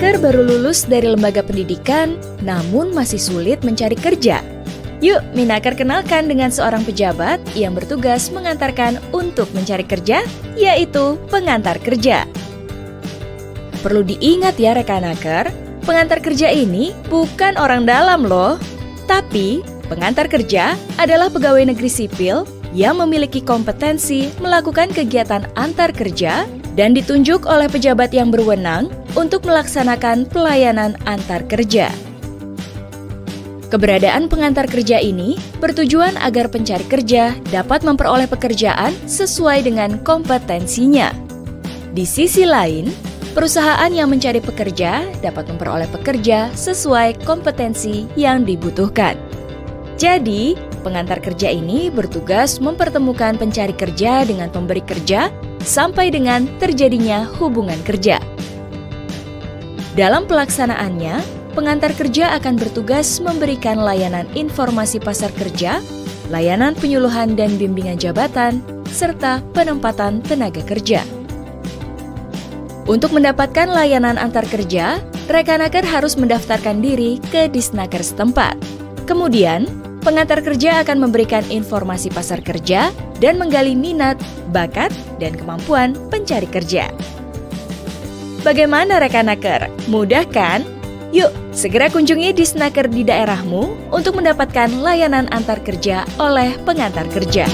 Rekanaker baru lulus dari lembaga pendidikan, namun masih sulit mencari kerja. Yuk, Minaker kenalkan dengan seorang pejabat yang bertugas mengantarkan untuk mencari kerja, yaitu pengantar kerja. Perlu diingat ya Rekanaker, pengantar kerja ini bukan orang dalam loh. Tapi, pengantar kerja adalah pegawai negeri sipil yang memiliki kompetensi melakukan kegiatan antar kerja dan ditunjuk oleh pejabat yang berwenang untuk melaksanakan pelayanan antar kerja. Keberadaan pengantar kerja ini bertujuan agar pencari kerja dapat memperoleh pekerjaan sesuai dengan kompetensinya. Di sisi lain, perusahaan yang mencari pekerja dapat memperoleh pekerja sesuai kompetensi yang dibutuhkan. Jadi, pengantar kerja ini bertugas mempertemukan pencari kerja dengan pemberi kerja sampai dengan terjadinya hubungan kerja. Dalam pelaksanaannya, pengantar kerja akan bertugas memberikan layanan informasi pasar kerja, layanan penyuluhan dan bimbingan jabatan, serta penempatan tenaga kerja. Untuk mendapatkan layanan antar kerja, Rekanaker harus mendaftarkan diri ke Disnaker setempat. Kemudian, pengantar kerja akan memberikan informasi pasar kerja dan menggali minat, bakat, dan kemampuan pencari kerja. Bagaimana Rekanaker? Mudah kan? Yuk, segera kunjungi Disnaker di daerahmu untuk mendapatkan layanan antar kerja oleh pengantar kerja.